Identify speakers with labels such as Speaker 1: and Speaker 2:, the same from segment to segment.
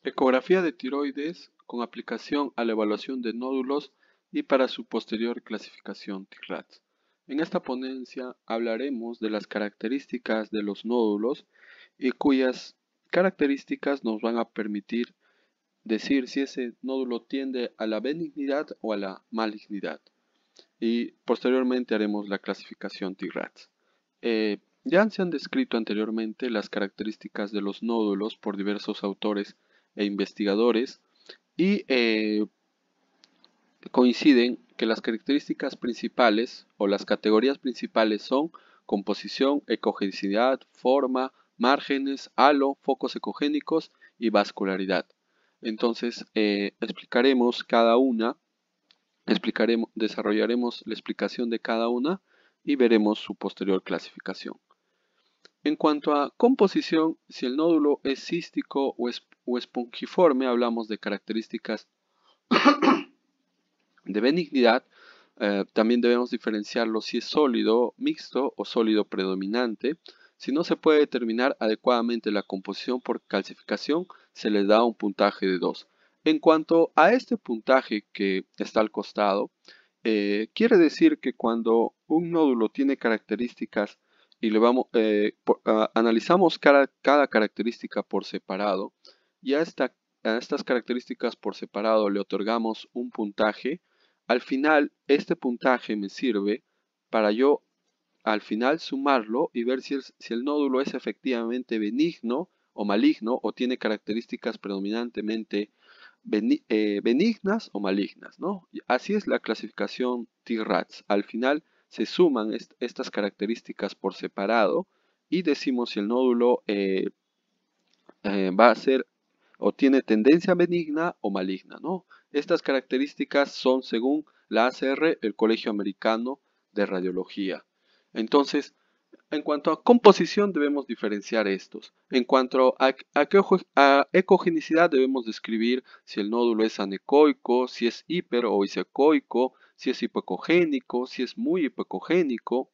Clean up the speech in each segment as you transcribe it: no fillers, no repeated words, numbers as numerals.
Speaker 1: Ecografía de tiroides con aplicación a la evaluación de nódulos y para su posterior clasificación TIRADS. En esta ponencia hablaremos de las características de los nódulos y cuyas características nos van a permitir decir si ese nódulo tiende a la benignidad o a la malignidad. Y posteriormente haremos la clasificación TIRADS. Ya se han descrito anteriormente las características de los nódulos por diversos autores e investigadores y coinciden que las características principales o las categorías principales son composición, ecogenicidad, forma, márgenes, halo, focos ecogénicos y vascularidad. Entonces explicaremos cada una, desarrollaremos la explicación de cada una y veremos su posterior clasificación. En cuanto a composición, si el nódulo es cístico o espongiforme, hablamos de características de benignidad. También debemos diferenciarlo si es sólido, mixto o sólido predominante. Si no se puede determinar adecuadamente la composición por calcificación, se le da un puntaje de 2. En cuanto a este puntaje que está al costado, quiere decir que cuando un nódulo tiene características y analizamos cada característica por separado, y a estas características por separado le otorgamos un puntaje. Al final, este puntaje me sirve para yo al final sumarlo y ver si el nódulo es efectivamente benigno o maligno o tiene características predominantemente benignas o malignas, ¿no? Así es la clasificación TIRADS. Al final se suman estas características por separado y decimos si el nódulo va a ser o tiene tendencia benigna o maligna, ¿no? Estas características son según la ACR, el Colegio Americano de Radiología. Entonces, en cuanto a composición debemos diferenciar estos. En cuanto a ecogenicidad debemos describir si el nódulo es anecoico, si es hiper o isecoico, si es hipoecogénico, si es muy hipoecogénico.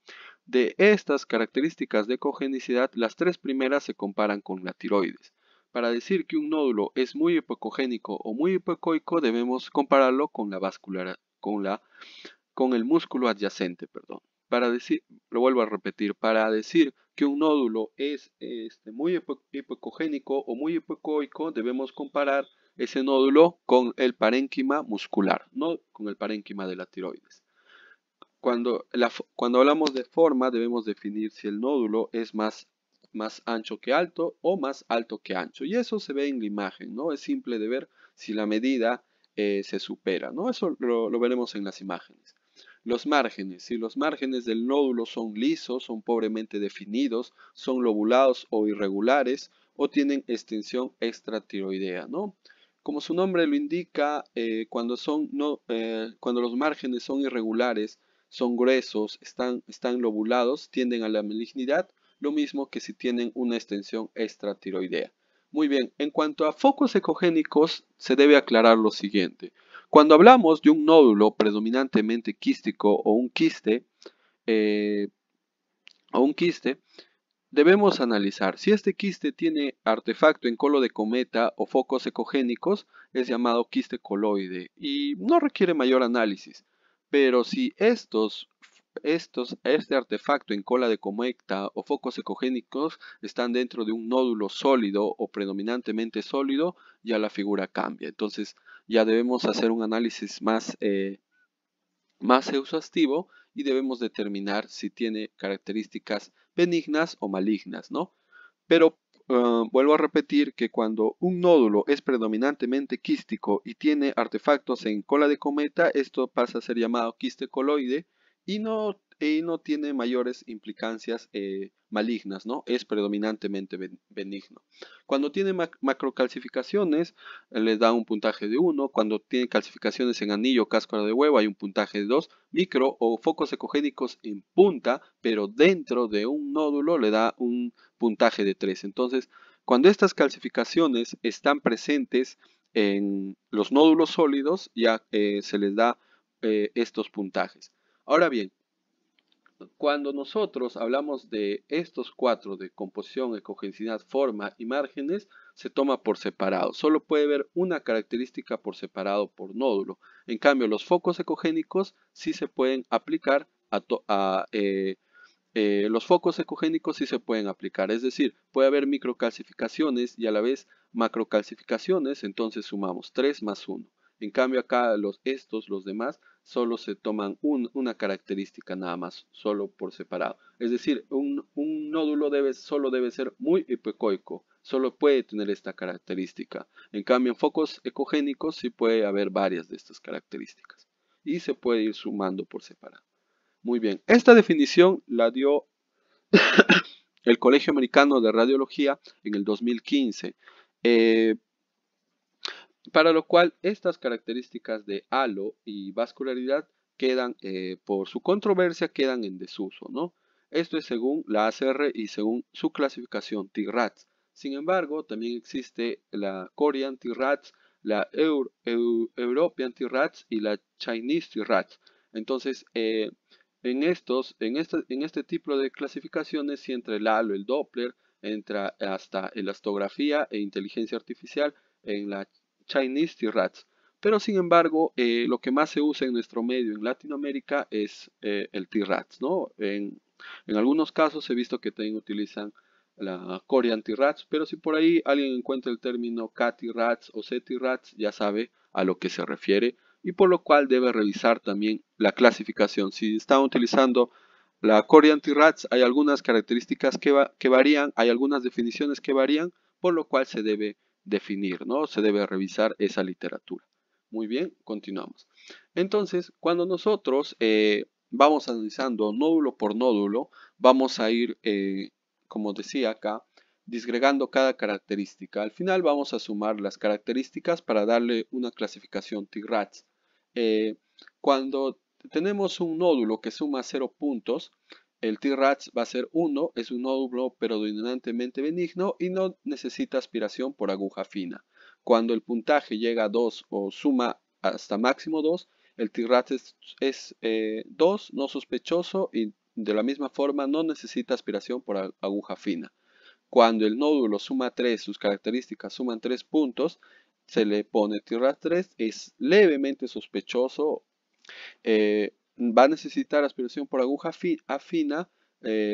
Speaker 1: De estas características de ecogenicidad, las tres primeras se comparan con la tiroides. Para decir que un nódulo es muy hipoecogénico o muy hipoecoico, debemos compararlo con la vascular, con el músculo adyacente, perdón. Para decir, lo vuelvo a repetir, para decir que un nódulo es muy hipoecogénico o muy hipoecoico, debemos comparar ese nódulo con el parénquima muscular, no con el parénquima de la tiroides. Cuando hablamos de forma, debemos definir si el nódulo es más ancho que alto o más alto que ancho. Y eso se ve en la imagen, ¿no? Es simple de ver si la medida se supera, ¿no? Eso lo veremos en las imágenes. Los márgenes, si los márgenes del nódulo son lisos, son pobremente definidos, son lobulados o irregulares o tienen extensión extratiroidea, ¿no? Como su nombre lo indica, cuando los márgenes son irregulares, son gruesos, están lobulados, tienden a la malignidad, lo mismo que si tienen una extensión extratiroidea. Muy bien, en cuanto a focos ecogénicos, se debe aclarar lo siguiente. Cuando hablamos de un nódulo predominantemente quístico eh, o un quiste, debemos analizar si este quiste tiene artefacto en colo de cometa o focos ecogénicos, es llamado quiste coloide y no requiere mayor análisis. Pero si este artefacto en cola de cometa o focos ecogénicos están dentro de un nódulo sólido o predominantemente sólido, ya la figura cambia. Entonces ya debemos hacer un análisis más exhaustivo y debemos determinar si tiene características benignas o malignas, ¿no? Pero vuelvo a repetir que cuando un nódulo es predominantemente quístico y tiene artefactos en cola de cometa, esto pasa a ser llamado quiste coloide y no tiene mayores implicancias malignas, ¿no? Es predominantemente benigno. Cuando tiene macrocalcificaciones, les da un puntaje de 1. Cuando tiene calcificaciones en anillo o cáscara de huevo, hay un puntaje de 2. Micro o focos ecogénicos en punta, pero dentro de un nódulo le da un puntaje de 3. Entonces, cuando estas calcificaciones están presentes en los nódulos sólidos, ya se les da estos puntajes. Ahora bien, cuando nosotros hablamos de estos cuatro, de composición, ecogenicidad, forma y márgenes, se toma por separado. Solo puede ver una característica por separado por nódulo. En cambio, los focos ecogénicos sí se pueden aplicar los focos ecogénicos sí se pueden aplicar, es decir, puede haber microcalcificaciones y a la vez macrocalcificaciones, entonces sumamos 3 más 1. En cambio acá los demás, solo se toman una característica nada más, solo por separado. Es decir, un nódulo solo debe ser muy hipoecoico, solo puede tener esta característica. En cambio en focos ecogénicos sí puede haber varias de estas características y se puede ir sumando por separado. Muy bien, esta definición la dio el Colegio Americano de Radiología en el 2015, para lo cual estas características de halo y vascularidad quedan, por su controversia, quedan en desuso, ¿no? Esto es según la ACR y según su clasificación TIRADS. Sin embargo, también existe la Korean TIRADS, la European TIRADS y la Chinese TIRADS. Entonces, en este tipo de clasificaciones, si entra el halo, el Doppler, entra hasta elastografía e inteligencia artificial en la Chinese TIRADS. Pero sin embargo, lo que más se usa en nuestro medio en Latinoamérica es el TIRADS, ¿no? En algunos casos he visto que también utilizan la Korean TIRADS, pero si por ahí alguien encuentra el término K-TIRADS o C-TIRADS, ya sabe a lo que se refiere y por lo cual debe revisar también la clasificación. Si están utilizando la Korean TIRADS, hay algunas características que varían, hay algunas definiciones que varían, por lo cual se debe definir, ¿no? Se debe revisar esa literatura. Muy bien, continuamos. Entonces, cuando nosotros vamos analizando nódulo por nódulo, vamos a ir, como decía acá, disgregando cada característica. Al final vamos a sumar las características para darle una clasificación TIRADS. Cuando tenemos un nódulo que suma 0 puntos, el TIRADS va a ser 1, es un nódulo predominantemente benigno y no necesita aspiración por aguja fina. Cuando el puntaje llega a 2 o suma hasta máximo 2, el TIRADS es 2, no sospechoso y de la misma forma no necesita aspiración por aguja fina. Cuando el nódulo suma 3, sus características suman 3 puntos, se le pone TIRADS 3, es levemente sospechoso, va a necesitar aspiración por aguja fina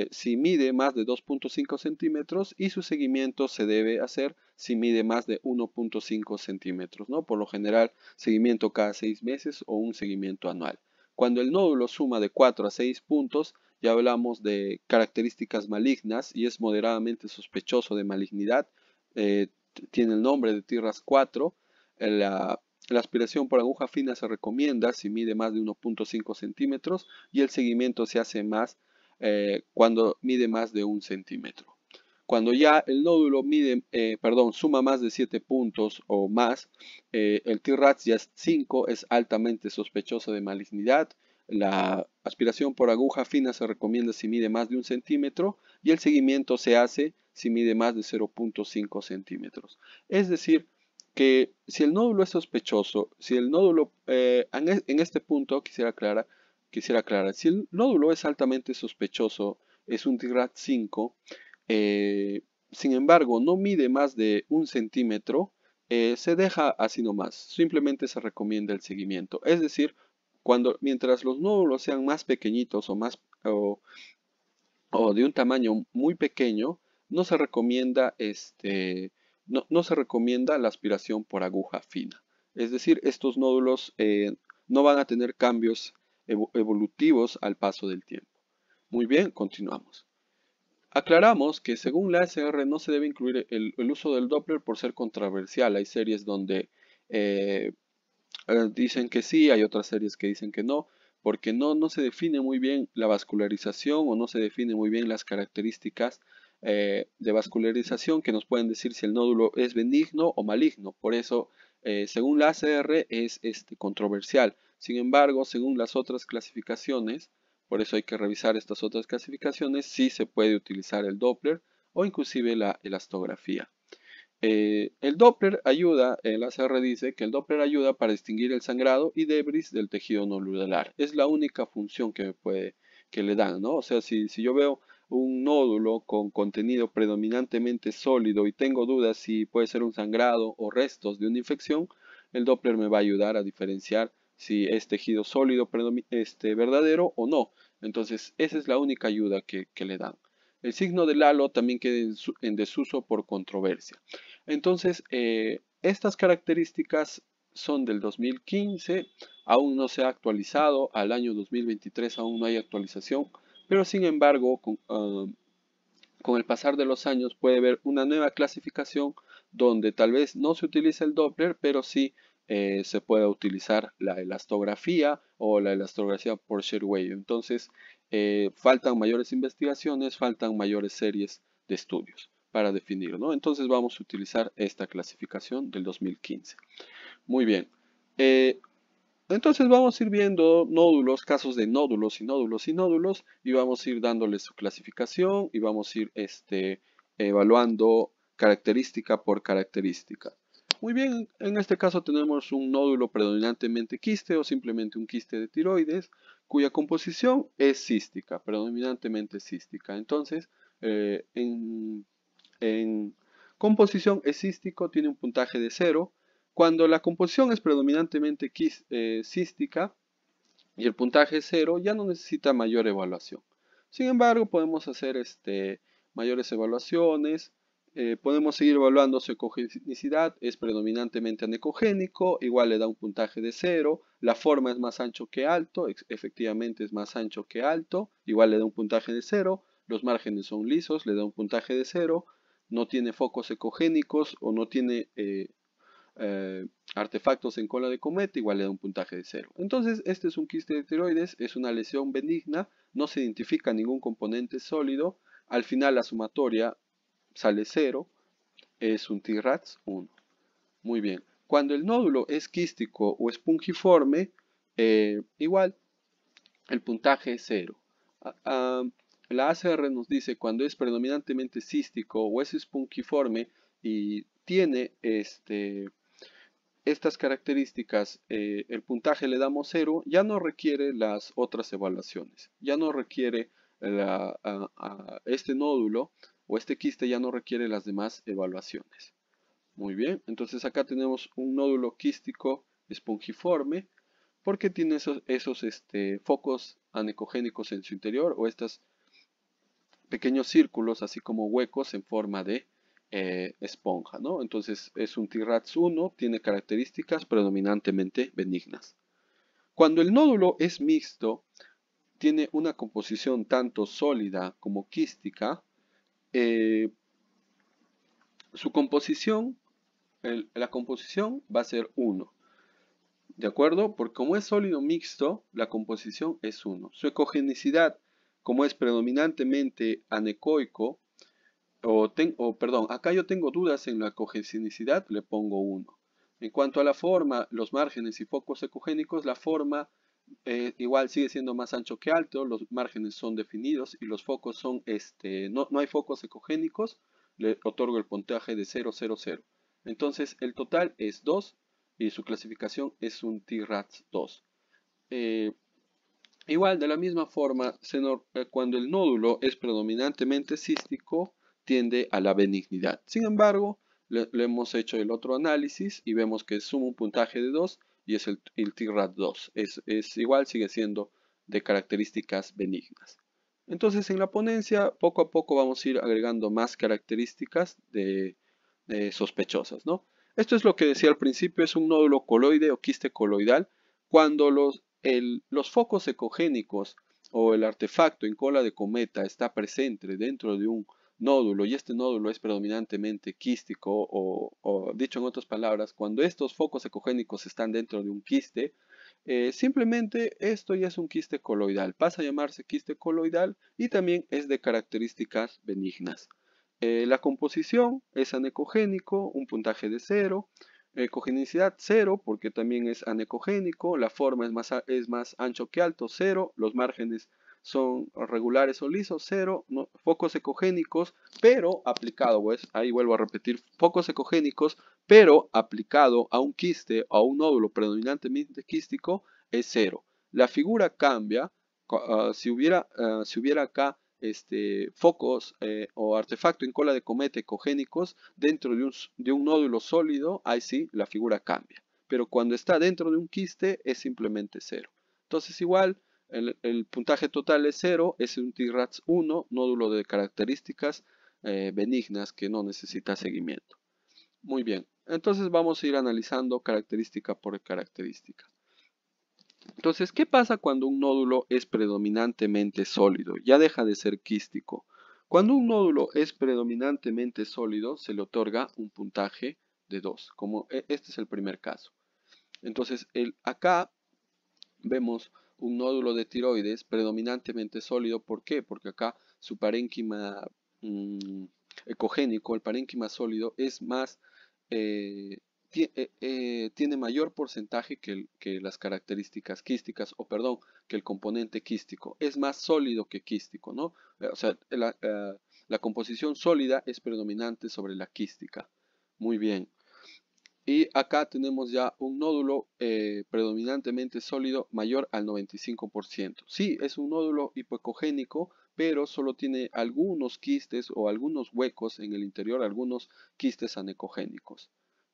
Speaker 1: si mide más de 2.5 centímetros y su seguimiento se debe hacer si mide más de 1.5 centímetros, ¿no? Por lo general, seguimiento cada 6 meses o un seguimiento anual. Cuando el nódulo suma de 4 a 6 puntos, ya hablamos de características malignas y es moderadamente sospechoso de malignidad. Tiene el nombre de TIRADS 4. La aspiración por aguja fina se recomienda si mide más de 1.5 centímetros y el seguimiento se hace más cuando mide más de 1 centímetro. Cuando ya el nódulo suma más de 7 puntos o más, el TIRADS ya es 5, es altamente sospechoso de malignidad. La aspiración por aguja fina se recomienda si mide más de 1 centímetro y el seguimiento se hace si mide más de 0.5 centímetros. Es decir, que si el nódulo es sospechoso, si el nódulo, en este punto quisiera aclarar, si el nódulo es altamente sospechoso, es un TIRADS 5, sin embargo no mide más de 1 centímetro, se deja así nomás, simplemente se recomienda el seguimiento. Es decir, mientras los nódulos sean más pequeñitos o de un tamaño muy pequeño, no se recomienda no se recomienda la aspiración por aguja fina. Es decir, estos nódulos no van a tener cambios evolutivos al paso del tiempo. Muy bien, continuamos. Aclaramos que según la ACR no se debe incluir el uso del Doppler por ser controversial. Hay series donde dicen que sí, hay otras series que dicen que no, porque no se define muy bien la vascularización o no se define muy bien las características de vascularización que nos pueden decir si el nódulo es benigno o maligno. Por eso, según la ACR es controversial. Sin embargo, según las otras clasificaciones, por eso hay que revisar estas otras clasificaciones, sí se puede utilizar el Doppler o inclusive la elastografía. El Doppler ayuda, el ACR dice que el Doppler ayuda para distinguir el sangrado y debris del tejido nodular. Es la única función que le dan, ¿no? O sea, si yo veo un nódulo con contenido predominantemente sólido y tengo dudas si puede ser un sangrado o restos de una infección, el Doppler me va a ayudar a diferenciar si es tejido sólido verdadero o no. Entonces, esa es la única ayuda que le dan. El signo del halo también queda en desuso por controversia. Entonces, estas características son del 2015, aún no se ha actualizado, al año 2023 aún no hay actualización, pero sin embargo, con el pasar de los años puede haber una nueva clasificación donde tal vez no se utilice el Doppler, pero sí se pueda utilizar la elastografía o la elastografía por Shear-Wave. Entonces, faltan mayores investigaciones, faltan mayores series de estudios para definir, ¿no? Entonces vamos a utilizar esta clasificación del 2015. Muy bien. Entonces vamos a ir viendo nódulos, casos de nódulos y nódulos y nódulos, y vamos a ir dándoles su clasificación y vamos a ir evaluando característica por característica. Muy bien, en este caso tenemos un nódulo predominantemente quiste o simplemente un quiste de tiroides, cuya composición es cística, predominantemente cística. Entonces, en composición es cístico, tiene un puntaje de 0. Cuando la composición es predominantemente cística y el puntaje es 0, ya no necesita mayor evaluación. Sin embargo, podemos hacer mayores evaluaciones. Podemos seguir evaluando su ecogenicidad. Es predominantemente anecogénico, igual le da un puntaje de 0. La forma es más ancho que alto, efectivamente es más ancho que alto, igual le da un puntaje de 0. Los márgenes son lisos, le da un puntaje de 0. No tiene focos ecogénicos o no tiene artefactos en cola de cometa, igual le da un puntaje de 0. Entonces, este es un quiste de tiroides, es una lesión benigna, no se identifica ningún componente sólido, al final la sumatoria sale 0, es un TRATS 1. Muy bien. Cuando el nódulo es quístico o espongiforme, igual el puntaje es 0. La ACR nos dice cuando es predominantemente cístico o es espongiforme y tiene estas características, el puntaje le damos 0, ya no requiere las otras evaluaciones, ya no requiere este nódulo o este quiste ya no requiere las demás evaluaciones. Muy bien, entonces acá tenemos un nódulo quístico espongiforme porque tiene esos focos anecogénicos en su interior o estos pequeños círculos así como huecos en forma de esponja, ¿no? Entonces es un TRATS 1, tiene características predominantemente benignas. Cuando el nódulo es mixto, tiene una composición tanto sólida como quística, su composición, la composición va a ser 1. ¿De acuerdo? Porque como es sólido mixto, la composición es 1. Su ecogenicidad, como es predominantemente anecoico, perdón, acá yo tengo dudas en la ecogenicidad, le pongo 1. En cuanto a la forma, los márgenes y focos ecogénicos, la forma igual sigue siendo más ancho que alto, los márgenes son definidos y los focos son, no hay focos ecogénicos, le otorgo el puntaje de 0, 0, 0. Entonces el total es 2 y su clasificación es un TRATS 2. Igual, de la misma forma, cuando el nódulo es predominantemente cístico, tiende a la benignidad. Sin embargo, le hemos hecho el otro análisis y vemos que suma un puntaje de 2 y es el TRAT 2. Es igual, sigue siendo de características benignas. Entonces, en la ponencia, poco a poco vamos a ir agregando más características sospechosas, ¿no? Esto es lo que decía al principio, es un nódulo coloide o quiste coloidal. Cuando los focos ecogénicos o el artefacto en cola de cometa está presente dentro de un nódulo y este nódulo es predominantemente quístico o dicho en otras palabras, cuando estos focos ecogénicos están dentro de un quiste, simplemente esto ya es un quiste coloidal, pasa a llamarse quiste coloidal y también es de características benignas. La composición es anecogénico, un puntaje de 0. Ecogenicidad 0 porque también es anecogénico. La forma es más ancho que alto, 0. Los márgenes son regulares o lisos, 0. No, focos ecogénicos, pero aplicado, pues, ahí vuelvo a repetir, focos ecogénicos, pero aplicado a un quiste o a un nódulo predominantemente quístico es 0. La figura cambia si hubiera acá focos o artefacto en cola de cometa ecogénicos dentro de un nódulo sólido, ahí sí la figura cambia. Pero cuando está dentro de un quiste es simplemente 0. Entonces igual el puntaje total es 0, es un TRADS 1, nódulo de características benignas que no necesita seguimiento. Muy bien, entonces vamos a ir analizando característica por característica. Entonces, ¿qué pasa cuando un nódulo es predominantemente sólido? Ya deja de ser quístico. Cuando un nódulo es predominantemente sólido, se le otorga un puntaje de 2, como este es el primer caso. Entonces, acá vemos un nódulo de tiroides predominantemente sólido. ¿Por qué? Porque acá su parénquima ecogénico, el parénquima sólido, es más tiene mayor porcentaje que las características quísticas, o perdón, que el componente quístico. Es más sólido que quístico, ¿no? O sea, la composición sólida es predominante sobre la quística. Muy bien. Y acá tenemos ya un nódulo predominantemente sólido mayor al 95%. Sí, es un nódulo hipoecogénico, pero solo tiene algunos quistes o algunos huecos en el interior, algunos quistes anecogénicos.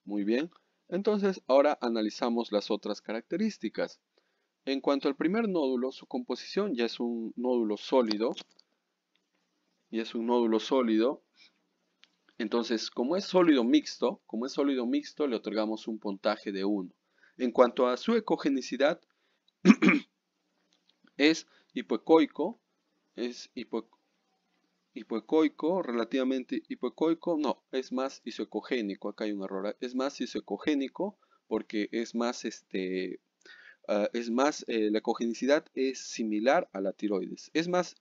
Speaker 1: Muy bien, entonces ahora analizamos las otras características. En cuanto al primer nódulo, su composición ya es un nódulo sólido. Entonces, como es sólido mixto, le otorgamos un puntaje de 1. En cuanto a su ecogenicidad, es hipoecoico, relativamente hipoecoico, no, es más isoecogénico, acá hay un error, es más isoecogénico porque es más, la ecogenicidad es similar a la tiroides, es más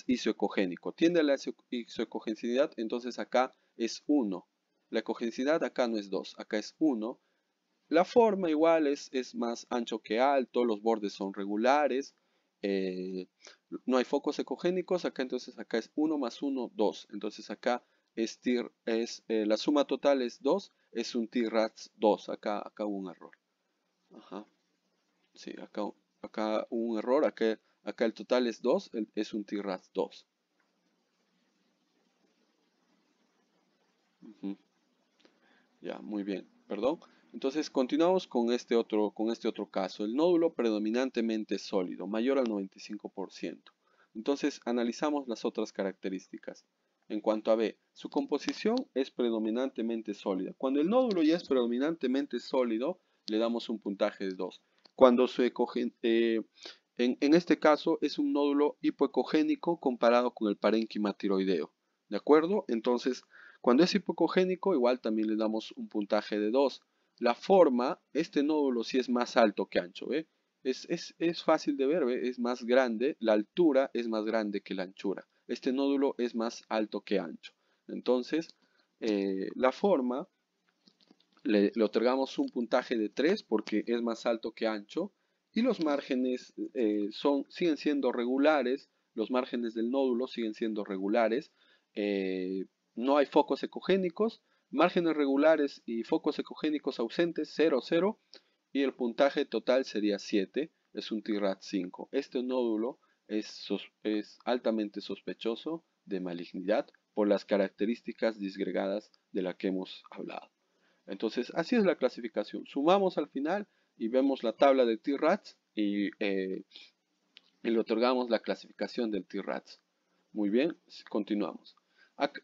Speaker 1: isoecogénico, tiende a la isoecogenicidad, entonces acá es 1. La ecogenicidad acá no es 2, acá es 1. La forma igual es más ancho que alto, los bordes son regulares, no hay focos ecogénicos, entonces acá es 1 más 1, 2. Entonces acá la suma total es 2, es un TRADS 2, acá hubo un error. Ajá. Sí, acá hubo un error, acá el total es 2, es un TRADS 2. Ya, muy bien, perdón. Entonces continuamos con este otro caso. El nódulo predominantemente sólido, mayor al 95%. Entonces analizamos las otras características. En cuanto a B, su composición es predominantemente sólida. Cuando el nódulo ya es predominantemente sólido, le damos un puntaje de 2. Cuando en este caso es un nódulo hipoecogénico comparado con el parénquima tiroideo. ¿De acuerdo? Entonces, cuando es hipocogénico, igual también le damos un puntaje de 2. La forma, este nódulo sí es más alto que ancho, ¿ve? Es fácil de ver, ¿ve? Es más grande, la altura es más grande que la anchura. Este nódulo es más alto que ancho. Entonces, la forma, le otorgamos un puntaje de 3 porque es más alto que ancho. Y los márgenes siguen siendo regulares, los márgenes del nódulo siguen siendo regulares. No hay focos ecogénicos, márgenes regulares y focos ecogénicos ausentes, 0, 0, y el puntaje total sería 7, es un TRADS 5. Este nódulo es altamente sospechoso de malignidad por las características disgregadas de las que hemos hablado. Entonces, así es la clasificación. Sumamos al final y vemos la tabla de TRADS y le otorgamos la clasificación del TRADS. Muy bien, continuamos.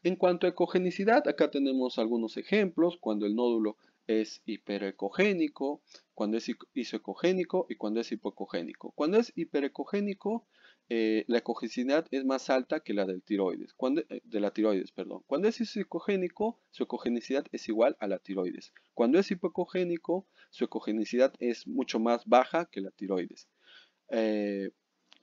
Speaker 1: En cuanto a ecogenicidad, acá tenemos algunos ejemplos, cuando el nódulo es hiperecogénico, cuando es isoecogénico y cuando es hipoecogénico. Cuando es hiperecogénico, la ecogenicidad es más alta que la del tiroides, de la tiroides, perdón. Cuando es isoecogénico, su ecogenicidad es igual a la tiroides. Cuando es hipoecogénico, su ecogenicidad es mucho más baja que la tiroides.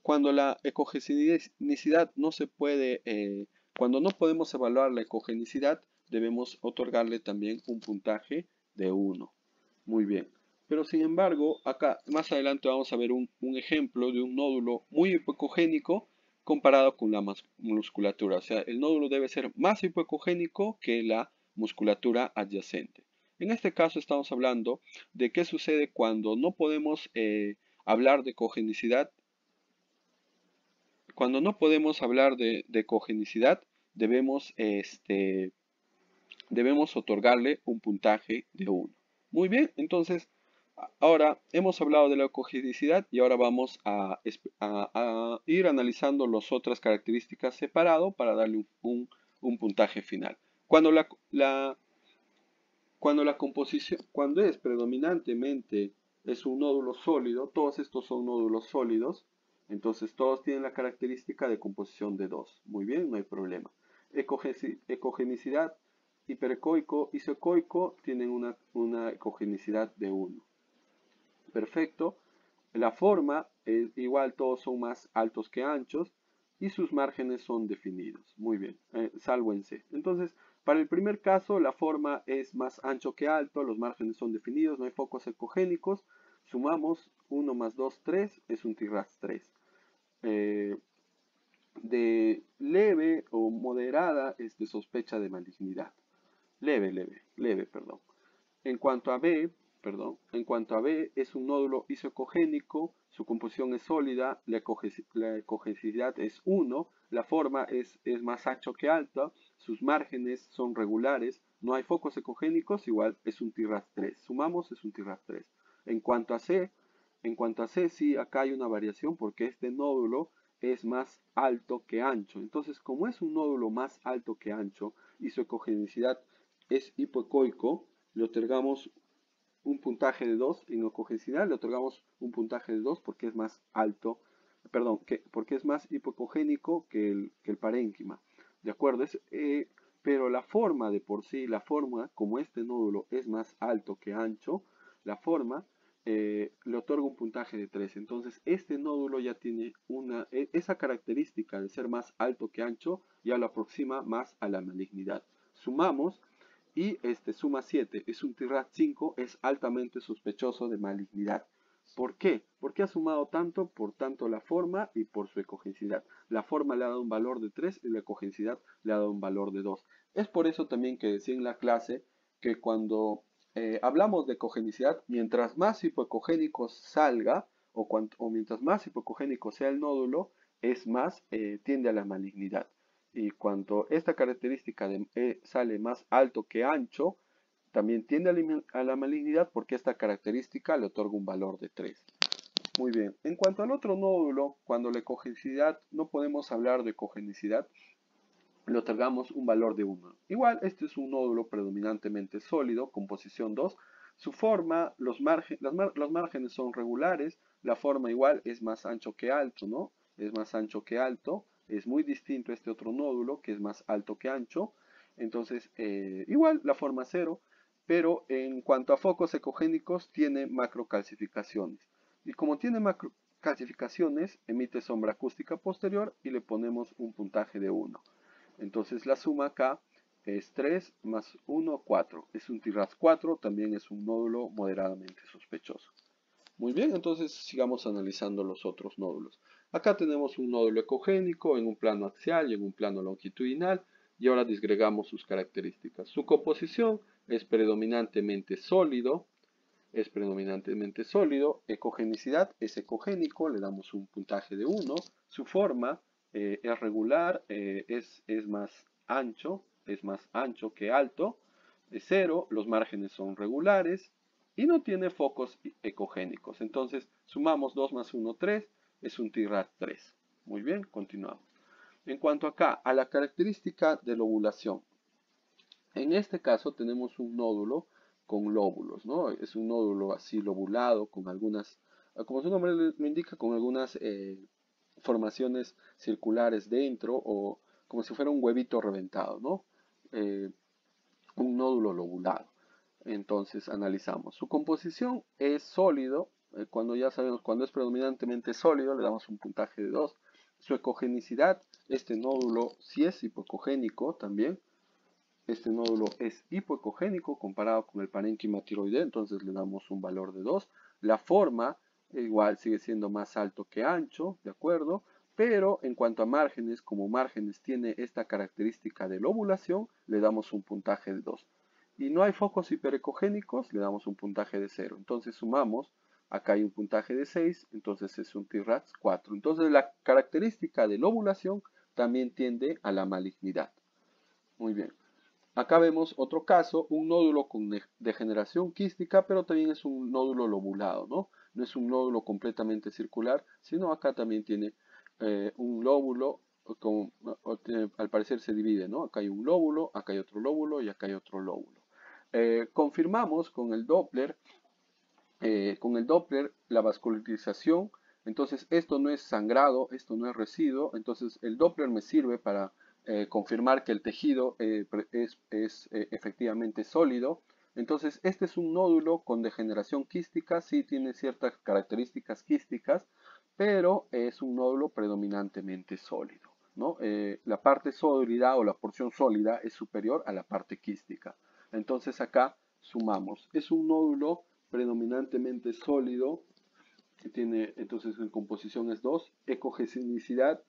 Speaker 1: Cuando la ecogenicidad no se puede, cuando no podemos evaluar la ecogenicidad, debemos otorgarle también un puntaje de 1. Muy bien. Pero sin embargo, acá más adelante vamos a ver un ejemplo de un nódulo muy hipoecogénico comparado con la musculatura. O sea, el nódulo debe ser más hipoecogénico que la musculatura adyacente. En este caso estamos hablando de qué sucede cuando no podemos hablar de ecogenicidad cuando no podemos hablar de ecogenicidad, debemos, debemos otorgarle un puntaje de 1. Muy bien, entonces ahora hemos hablado de la ecogenicidad y ahora vamos a ir analizando las otras características separado para darle un puntaje final. Cuando es predominantemente es un nódulo sólido, todos estos son nódulos sólidos, entonces todos tienen la característica de composición de 2. Muy bien, no hay problema. Ecogenicidad hiperecoico, isoecoico tienen una ecogenicidad de 1. Perfecto. La forma es igual, todos son más altos que anchos y sus márgenes son definidos. Muy bien, salvo en C. Entonces, para el primer caso, la forma es más ancho que alto, los márgenes son definidos, no hay focos ecogénicos. Sumamos 1 más 2, 3, es un TIRAS 3. De leve o moderada es de sospecha de malignidad. Leve, perdón. En cuanto a B, es un nódulo isoecogénico, su composición es sólida, la ecogenicidad es 1, la forma es más ancho que alta, sus márgenes son regulares, no hay focos ecogénicos, igual es un TIRAS 3. Sumamos, es un TIRAS 3. En cuanto a C, sí, acá hay una variación porque este nódulo es más alto que ancho. Entonces, como es un nódulo más alto que ancho y su ecogenicidad es hipoecoico, le otorgamos un puntaje de 2. En ecogenicidad le otorgamos un puntaje de 2 porque es más alto, perdón, porque es más hipoecogénico que el parénquima. ¿De acuerdo? Pero la forma de por sí, como este nódulo es más alto que ancho, la forma le otorga un puntaje de 3. Entonces, este nódulo ya tiene esa característica de ser más alto que ancho, ya lo aproxima más a la malignidad. Sumamos y suma 7, es un TIRAS 5, es altamente sospechoso de malignidad. ¿Por qué? Porque ha sumado tanto, por tanto la forma y por su ecogenicidad. La forma le ha dado un valor de 3 y la ecogenicidad le ha dado un valor de 2. Es por eso también que decía en la clase que cuando hablamos de ecogenicidad, mientras más hipoecogénico salga o mientras más hipoecogénico sea el nódulo, es más tiende a la malignidad. Y cuando esta característica sale más alto que ancho, también tiende a la malignidad porque esta característica le otorga un valor de 3. Muy bien, en cuanto al otro nódulo, cuando la ecogenicidad, no podemos hablar de ecogenicidad, le otorgamos un valor de 1. Igual, este es un nódulo predominantemente sólido, composición 2. Su forma, los márgenes son regulares, la forma igual es más ancho que alto, ¿no? Es más ancho que alto, es muy distinto a este otro nódulo que es más alto que ancho. Entonces, igual, la forma 0, pero en cuanto a focos ecogénicos, tiene macrocalcificaciones. Y como tiene macrocalcificaciones, emite sombra acústica posterior y le ponemos un puntaje de 1. Entonces la suma acá es 3 más 1, 4. Es un TIRAS 4, también es un nódulo moderadamente sospechoso. Muy bien, entonces sigamos analizando los otros nódulos. Acá tenemos un nódulo ecogénico en un plano axial y en un plano longitudinal, y ahora disgregamos sus características. Su composición es predominantemente sólido, ecogenicidad es ecogénico, le damos un puntaje de 1, su forma es regular, es más ancho que alto, es 0, los márgenes son regulares y no tiene focos ecogénicos. Entonces sumamos 2 más 1, 3, es un TIRAS 3. Muy bien, continuamos. En cuanto acá a la característica de lobulación, en este caso tenemos un nódulo con lóbulos, ¿no? Es un nódulo así lobulado, con algunas, como su nombre lo indica, con algunas formaciones circulares dentro, o como si fuera un huevito reventado, ¿no? Un nódulo lobulado. Entonces analizamos. Su composición es sólido, cuando ya sabemos, cuando es predominantemente sólido, le damos un puntaje de 2. Su ecogenicidad, este nódulo sí es hipoecogénico también. Este nódulo es hipoecogénico comparado con el parénquima tiroideo, entonces le damos un valor de 2. La forma igual sigue siendo más alto que ancho, ¿de acuerdo? Pero en cuanto a márgenes, como márgenes tiene esta característica de lobulación, le damos un puntaje de 2. Y no hay focos hiperecogénicos, le damos un puntaje de 0. Entonces sumamos acá hay un puntaje de 6, entonces es un TRAX 4. Entonces la característica de la ovulación también tiende a la malignidad. Muy bien. Acá vemos otro caso, un nódulo con degeneración quística, pero también es un nódulo lobulado, ¿no? No es un nódulo completamente circular, sino acá también tiene un lóbulo, al parecer se divide, ¿no? Acá hay un lóbulo, acá hay otro lóbulo y acá hay otro lóbulo. Confirmamos con el Doppler la vascularización. Entonces esto no es sangrado, esto no es residuo, entonces el Doppler me sirve para confirmar que el tejido es efectivamente sólido. Entonces este es un nódulo con degeneración quística, sí tiene ciertas características quísticas, pero es un nódulo predominantemente sólido, ¿no? La parte sólida o la porción sólida es superior a la parte quística. Entonces acá sumamos, es un nódulo predominantemente sólido, que tiene, entonces en composición es 2, ecogenicidad,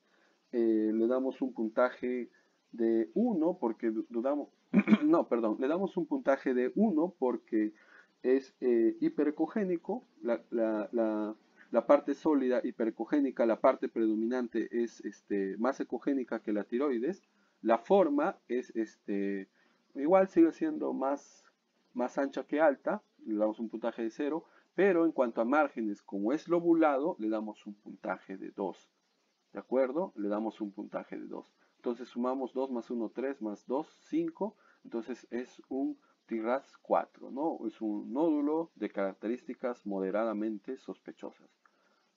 Speaker 1: le damos un puntaje de 1 porque dudamos, no, perdón, le damos un puntaje de 1 porque es hiperecogénico, la parte sólida hiperecogénica, la parte predominante es más ecogénica que la tiroides, la forma es igual sigue siendo más ancha que alta, le damos un puntaje de 0, pero en cuanto a márgenes, como es lobulado, le damos un puntaje de 2. ¿De acuerdo? Le damos un puntaje de 2. Entonces sumamos 2 más 1, 3 más 2, 5. Entonces es un TRAX 4, ¿no? Es un nódulo de características moderadamente sospechosas.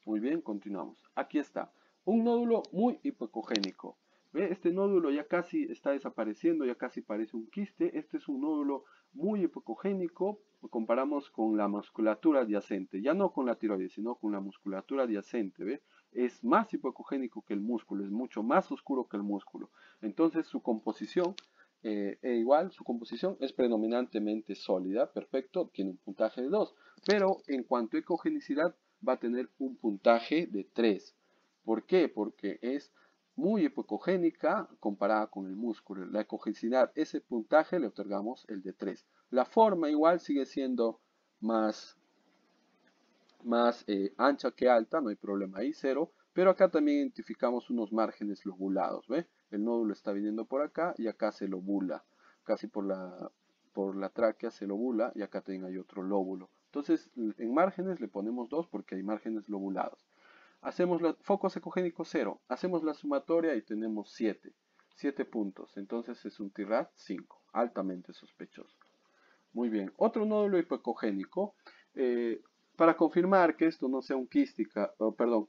Speaker 1: Muy bien, continuamos. Aquí está. Un nódulo muy hipocogénico. ¿Ve? Este nódulo ya casi está desapareciendo, ya casi parece un quiste. Este es un nódulo muy hipocogénico. Lo comparamos con la musculatura adyacente. Ya no con la tiroides, sino con la musculatura adyacente. ¿Ve? Es más hipocogénico que el músculo, es mucho más oscuro que el músculo. Entonces su composición, su composición es predominantemente sólida, perfecto, tiene un puntaje de 2. Pero en cuanto a ecogenicidad, va a tener un puntaje de 3. ¿Por qué? Porque es muy hipocogénica comparada con el músculo. La ecogenicidad, ese puntaje le otorgamos el de 3. La forma igual sigue siendo más ancha que alta, no hay problema ahí, 0. Pero acá también identificamos unos márgenes lobulados, ¿ve? El nódulo está viniendo por acá y acá se lobula. Casi por la tráquea se lobula y acá también hay otro lóbulo. Entonces, en márgenes le ponemos 2 porque hay márgenes lobulados. Hacemos focos ecogénicos 0. Hacemos la sumatoria y tenemos 7. 7 puntos. Entonces es un TRAX 5. Altamente sospechoso. Muy bien. Otro nódulo hipocogénico. Para confirmar que esto no sea un que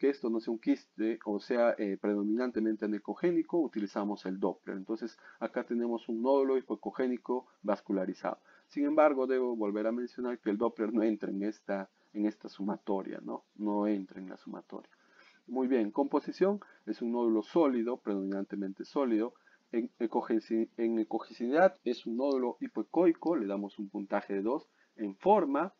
Speaker 1: esto no sea un quiste o sea predominantemente anecogénico, utilizamos el Doppler. Entonces acá tenemos un nódulo hipocogénico vascularizado. Sin embargo, debo volver a mencionar que el Doppler no entra en esta sumatoria, ¿no? No entra en la sumatoria. Muy bien, composición es un nódulo sólido, predominantemente sólido. En ecogenicidad es un nódulo hipoecoico, le damos un puntaje de 2. En forma,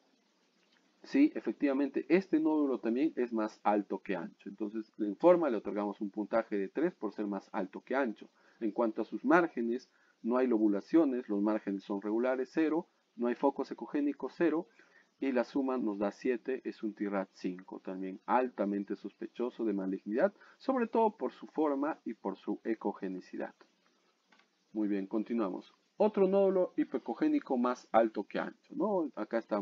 Speaker 1: sí, efectivamente, este nódulo también es más alto que ancho. Entonces, en forma le otorgamos un puntaje de 3 por ser más alto que ancho. En cuanto a sus márgenes, no hay lobulaciones, los márgenes son regulares, 0. No hay focos ecogénicos, 0. Y la suma nos da 7, es un TRAX 5, también altamente sospechoso de malignidad, sobre todo por su forma y por su ecogenicidad. Muy bien, continuamos. Otro nódulo hipocogénico más alto que ancho, ¿no? Acá está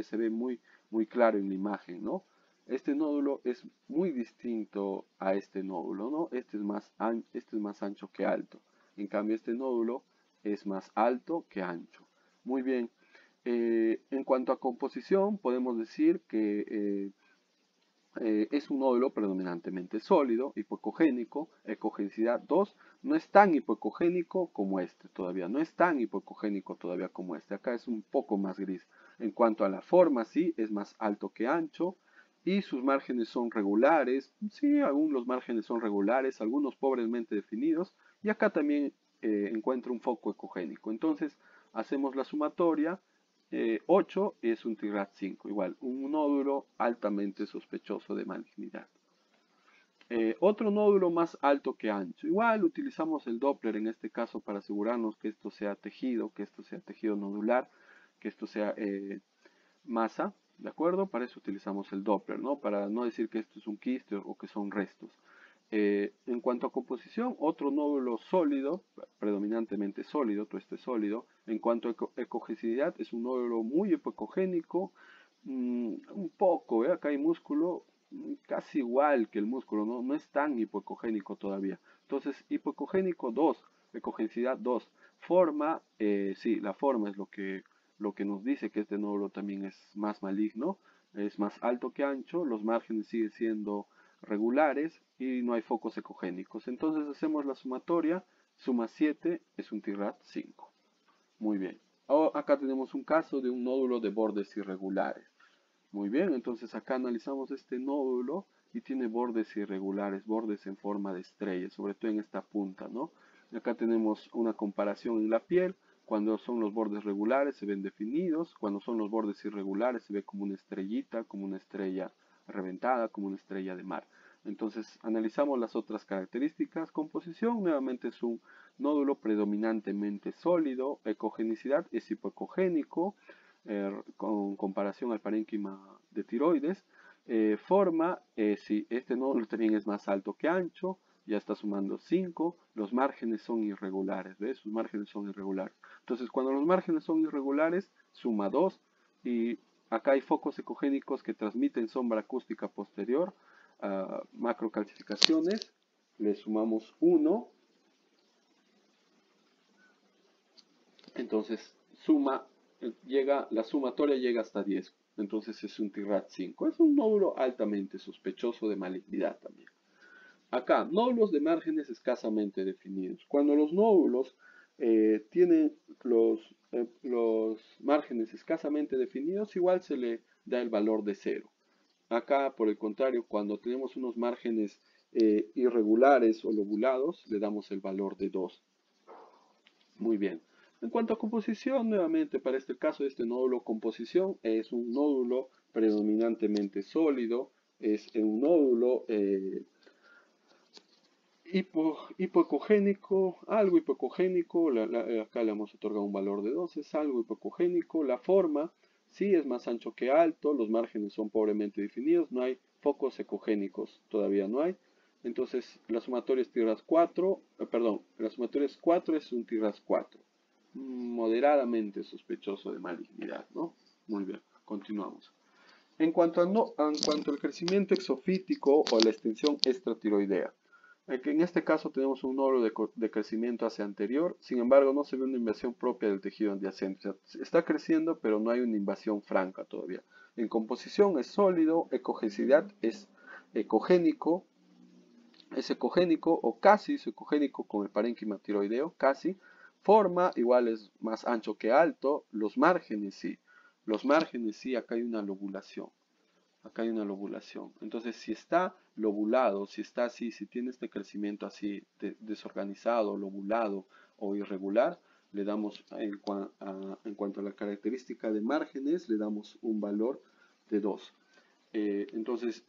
Speaker 1: se ve muy claro en la imagen, ¿no? Este nódulo es muy distinto a este nódulo, ¿no? Este es más ancho que alto. En cambio, este nódulo es más alto que ancho. Muy bien. En cuanto a composición, podemos decir que es un nódulo predominantemente sólido, hipocogénico, ecogenicidad 2, no es tan hipocogénico como este todavía, no es tan hipocogénico todavía como este, acá es un poco más gris. En cuanto a la forma, sí, es más alto que ancho y sus márgenes son regulares, sí, algunos márgenes son regulares, algunos pobremente definidos y acá también encuentro un foco ecogénico. Entonces, hacemos la sumatoria. 8 es un TRAX 5, igual, un nódulo altamente sospechoso de malignidad. Otro nódulo más alto que ancho. Igual utilizamos el Doppler en este caso para asegurarnos que esto sea tejido nodular, que esto sea masa. ¿De acuerdo? Para eso utilizamos el Doppler, ¿no? Para no decir que esto es un quiste o que son restos. En cuanto a composición, otro nódulo sólido, predominantemente sólido, todo esto es sólido. En cuanto a ecogenicidad, es un nódulo muy hipocogénico, un poco, acá hay músculo, casi igual que el músculo, ¿no? No es tan hipocogénico todavía. Entonces, hipocogénico 2, ecogenicidad 2. Forma, sí, la forma es lo que nos dice que este nódulo también es más maligno, es más alto que ancho, los márgenes siguen siendo regulares y no hay focos ecogénicos. Entonces hacemos la sumatoria, suma 7 es un TIRAD 5. Muy bien. Acá tenemos un caso de un nódulo de bordes irregulares. Muy bien, entonces acá analizamos este nódulo y tiene bordes irregulares, bordes en forma de estrella, sobre todo en esta punta, ¿no? Y acá tenemos una comparación en la piel. Cuando son los bordes regulares se ven definidos, cuando son los bordes irregulares se ve como una estrellita, como una estrella reventada, como una estrella de mar. Entonces analizamos las otras características. Composición nuevamente es un nódulo predominantemente sólido. Ecogenicidad es hipoecogénico con comparación al parénquima de tiroides. Forma, si este nódulo también es más alto que ancho, ya está sumando 5, los márgenes son irregulares, ¿ves? Sus márgenes son irregulares. Entonces, cuando los márgenes son irregulares, suma 2, y acá hay focos ecogénicos que transmiten sombra acústica posterior, macrocalcificaciones, le sumamos 1, entonces la sumatoria llega hasta 10, entonces es un TIRAD 5, es un nódulo altamente sospechoso de malignidad también. Acá, nódulos de márgenes escasamente definidos. Cuando los nódulos tienen los márgenes escasamente definidos, igual se le da el valor de 0. Acá, por el contrario, cuando tenemos unos márgenes irregulares o lobulados, le damos el valor de 2. Muy bien. En cuanto a composición, nuevamente, para este caso, este nódulo composición es un nódulo predominantemente sólido, es un nódulo hipoecogénico, algo hipoecogénico, acá le hemos otorgado un valor de 2, es algo hipoecogénico. La forma, sí, es más ancho que alto, los márgenes son pobremente definidos, no hay focos ecogénicos, todavía no hay. Entonces, la sumatoria es TIRAS 4, la sumatoria es 4, es un TIRAS 4. Moderadamente sospechoso de malignidad, ¿no? Muy bien, continuamos. En cuanto al crecimiento exofítico o la extensión extratiroidea, en este caso tenemos un nódulo de crecimiento hacia anterior, sin embargo no se ve una invasión propia del tejido adyacente. O sea, está creciendo, pero no hay una invasión franca todavía. En composición es sólido, ecogenicidad es ecogénico, o casi es ecogénico con el parénquima tiroideo, casi. Forma igual es más ancho que alto, los márgenes sí, acá hay una lobulación. Acá hay una lobulación. Entonces, si está lobulado, si está así, si tiene este crecimiento así desorganizado, lobulado o irregular, le damos, en cuanto a la característica de márgenes, le damos un valor de 2. Entonces,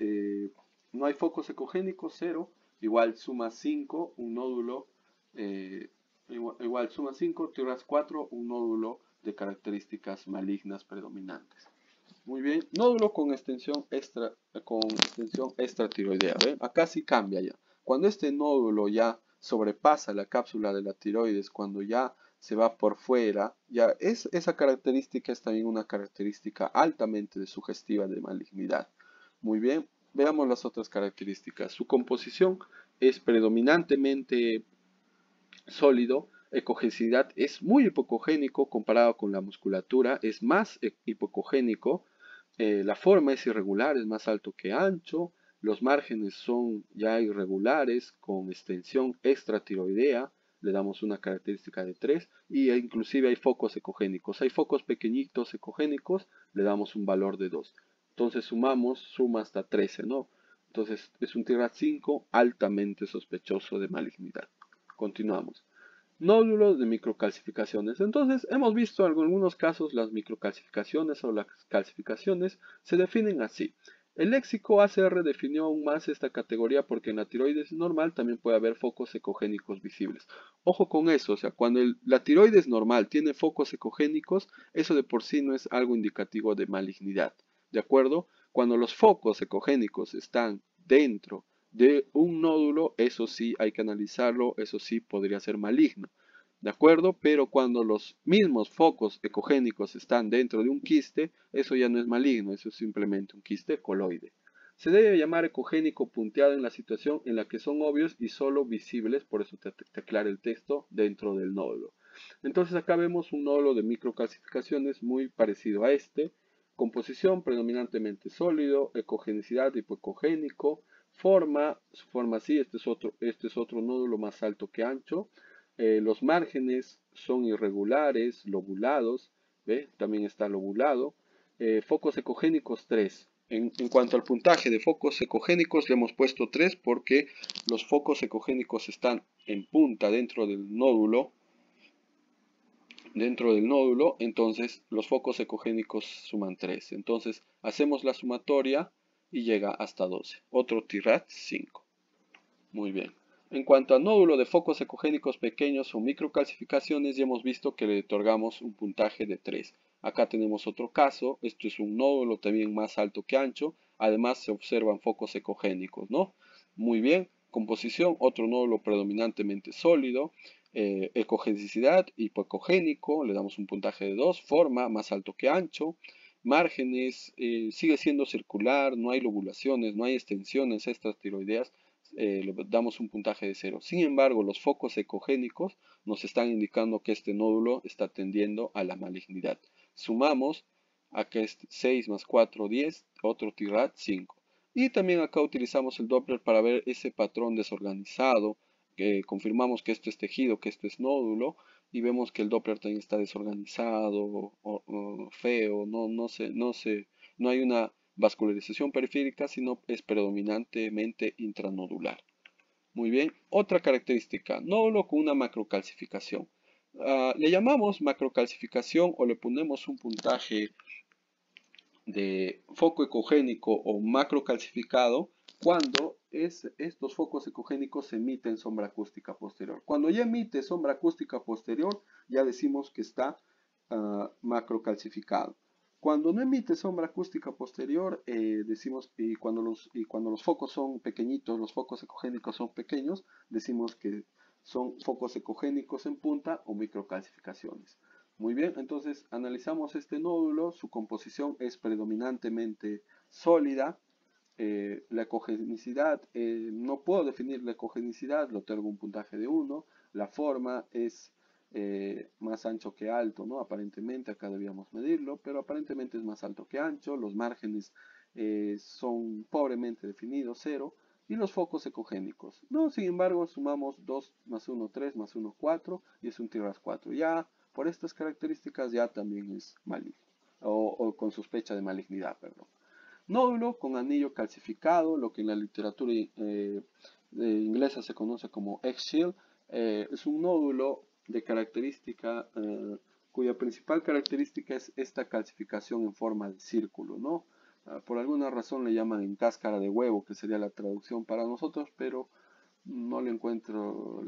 Speaker 1: no hay focos ecogénicos, 0. Igual suma 5, un nódulo. Igual suma 5, TIRAS 4, un nódulo de características malignas predominantes. Muy bien, nódulo con extensión extratiroidea. ¿Ven? Acá sí cambia ya. Cuando este nódulo ya sobrepasa la cápsula de la tiroides, cuando ya se va por fuera, ya esa característica es también una característica altamente sugestiva de malignidad. Muy bien, veamos las otras características. Su composición es predominantemente sólido. Ecogenicidad es muy hipocogénico comparado con la musculatura, es más hipocogénico. La forma es irregular, es más alto que ancho. Los márgenes son ya irregulares con extensión extratiroidea. Le damos una característica de 3 y inclusive hay focos ecogénicos. Hay focos pequeñitos ecogénicos, le damos un valor de 2. Entonces suma hasta 13, ¿no? Entonces es un TIRAD 5 altamente sospechoso de malignidad. Continuamos. Nódulos de microcalcificaciones. Entonces, hemos visto en algunos casos las microcalcificaciones o las calcificaciones se definen así. El léxico ACR definió aún más esta categoría porque en la tiroides normal también puede haber focos ecogénicos visibles. Ojo con eso, o sea, cuando la tiroides normal tiene focos ecogénicos, eso de por sí no es algo indicativo de malignidad. ¿de acuerdo? Cuando los focos ecogénicos están dentro de un nódulo, eso sí hay que analizarlo, eso sí podría ser maligno, ¿de acuerdo? Pero cuando los mismos focos ecogénicos están dentro de un quiste, eso ya no es maligno, eso es simplemente un quiste coloide. Se debe llamar ecogénico punteado en la situación en la que son obvios y solo visibles, por eso te aclara el texto, dentro del nódulo. Entonces acá vemos un nódulo de microcalcificaciones muy parecido a este, composición predominantemente sólido, ecogenicidad hipoecogénico, su forma así, este es otro nódulo más alto que ancho, los márgenes son irregulares, lobulados, ¿ve? También está lobulado, focos ecogénicos 3. En cuanto al puntaje de focos ecogénicos le hemos puesto 3 porque los focos ecogénicos están en punta dentro del nódulo, entonces los focos ecogénicos suman 3. Entonces hacemos la sumatoria y llega hasta 12. Otro TIRAT 5. Muy bien. En cuanto al nódulo de focos ecogénicos pequeños o microcalcificaciones, ya hemos visto que le otorgamos un puntaje de 3. Acá tenemos otro caso, esto es un nódulo también más alto que ancho, además se observan focos ecogénicos, ¿no? Muy bien, composición, otro nódulo predominantemente sólido, ecogenicidad, hipoecogénico, le damos un puntaje de 2, forma más alto que ancho, márgenes, sigue siendo circular, no hay lobulaciones, no hay extensiones extratiroideas, le damos un puntaje de 0. Sin embargo, los focos ecogénicos nos están indicando que este nódulo está tendiendo a la malignidad. Sumamos acá es 6 más 4, 10, otro TIRAT 5. Y también acá utilizamos el Doppler para ver ese patrón desorganizado, que confirmamos que esto es tejido, que esto es nódulo, y vemos que el Doppler también está desorganizado o feo, no hay una vascularización periférica, sino es predominantemente intranodular. Muy bien, otra característica, nódulo con una macrocalcificación. Le llamamos macrocalcificación o le ponemos un puntaje de foco ecogénico o macrocalcificado cuando estos focos ecogénicos emiten sombra acústica posterior. Cuando ya emite sombra acústica posterior, ya decimos que está macrocalcificado. Cuando no emite sombra acústica posterior, decimos, y cuando los focos son pequeñitos, los focos ecogénicos son pequeños, decimos que son focos ecogénicos en punta o microcalcificaciones. Muy bien, entonces analizamos este nódulo, su composición es predominantemente sólida, la ecogenicidad, no puedo definir la ecogenicidad, lo tengo un puntaje de 1, la forma es más ancho que alto, ¿no? Aparentemente, acá debíamos medirlo, pero aparentemente es más alto que ancho, los márgenes son pobremente definidos, 0, y los focos ecogénicos. No, sin embargo, sumamos 2 más 1, 3 más 1, 4, y es un TIRAS 4. Ya por estas características ya también es maligno, o con sospecha de malignidad, perdón. Nódulo con anillo calcificado, lo que en la literatura inglesa se conoce como egg-shell, es un nódulo de característica cuya principal característica es esta calcificación en forma de círculo, ¿no? Por alguna razón le llaman en cáscara de huevo, que sería la traducción para nosotros, pero no le encuentro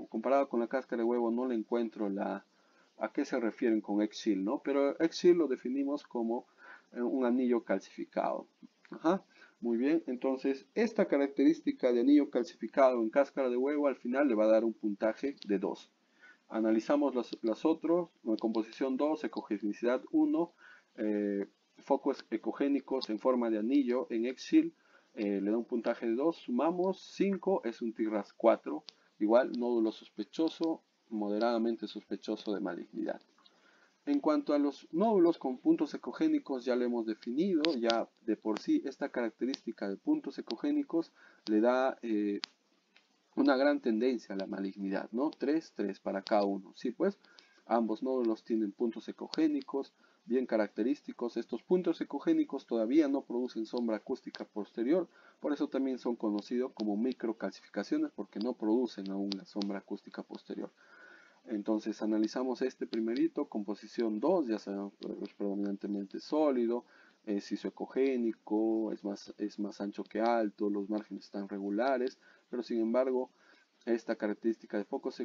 Speaker 1: comparado con la cáscara de huevo, no le encuentro a qué se refieren con egg-shell, ¿no? Pero egg-shell lo definimos como un anillo calcificado. Ajá. Muy bien, entonces esta característica de anillo calcificado en cáscara de huevo al final le va a dar un puntaje de 2. Analizamos las otras, composición 2, ecogenicidad 1, focos ecogénicos en forma de anillo en egg-shell, le da un puntaje de 2, sumamos 5, es un TIRAS 4, igual nódulo sospechoso, moderadamente sospechoso de malignidad. En cuanto a los nódulos con puntos ecogénicos, ya lo hemos definido, ya de por sí esta característica de puntos ecogénicos le da una gran tendencia a la malignidad, ¿no? 3, 3 para cada uno. Sí, pues ambos nódulos tienen puntos ecogénicos bien característicos. Estos puntos ecogénicos todavía no producen sombra acústica posterior, por eso también son conocidos como microcalcificaciones porque no producen aún la sombra acústica posterior. Entonces analizamos este primerito, composición 2, ya sabemos que es predominantemente sólido, es isoecogénico, es más ancho que alto, los márgenes están regulares, pero sin embargo esta característica de focos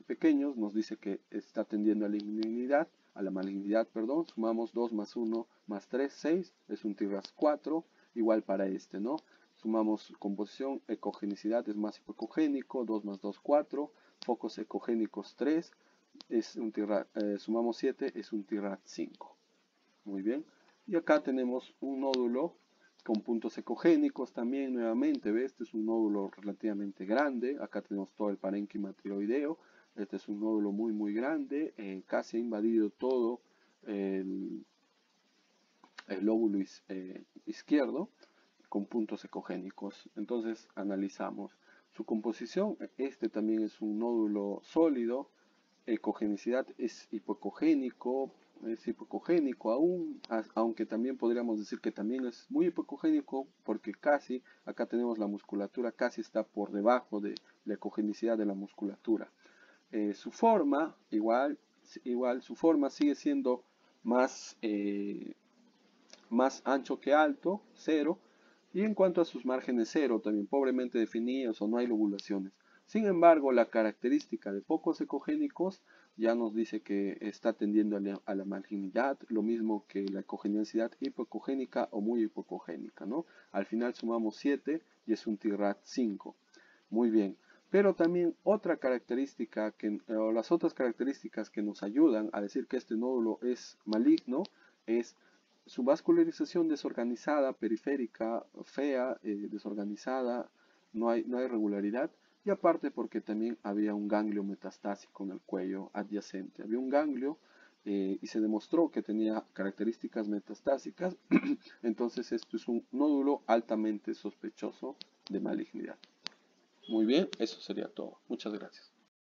Speaker 1: pequeños nos dice que está tendiendo a la malignidad, a la malignidad, perdón, sumamos 2 más 1 más 3, 6, es un TRAS 4, igual para este, ¿no? Sumamos composición, ecogenicidad es más hipocogénico, 2 más 2, 4, focos ecogénicos 3, es un sumamos 7, es un TRAT 5. Muy bien. Y acá tenemos un nódulo con puntos ecogénicos también nuevamente. ¿Ves? Este es un nódulo relativamente grande. Acá tenemos todo el parénquima tiroideo. Este es un nódulo muy grande. Casi ha invadido todo el, el lóbulo izquierdo con puntos ecogénicos. Entonces analizamos su composición. Este también es un nódulo sólido. Ecogenicidad es hipocogénico aún, aunque también podríamos decir que también es muy hipocogénico porque casi, acá tenemos la musculatura, casi está por debajo de la ecogenicidad de la musculatura. Su forma, igual, su forma sigue siendo más, más ancho que alto, 0, y en cuanto a sus márgenes 0, también pobremente definidos o no hay lobulaciones. Sin embargo, la característica de pocos ecogénicos ya nos dice que está tendiendo a la marginidad, lo mismo que la ecogenicidad hipocogénica o muy hipocogénica, ¿no? Al final sumamos 7 y es un TRAT 5. Muy bien. Pero también otra característica, o las otras características que nos ayudan a decir que este nódulo es maligno, es su vascularización desorganizada, periférica, fea, desorganizada, no hay regularidad. Y aparte porque también había un ganglio metastásico en el cuello adyacente. Había un ganglio y se demostró que tenía características metastásicas. Entonces esto es un nódulo altamente sospechoso de malignidad. Muy bien, eso sería todo. Muchas gracias.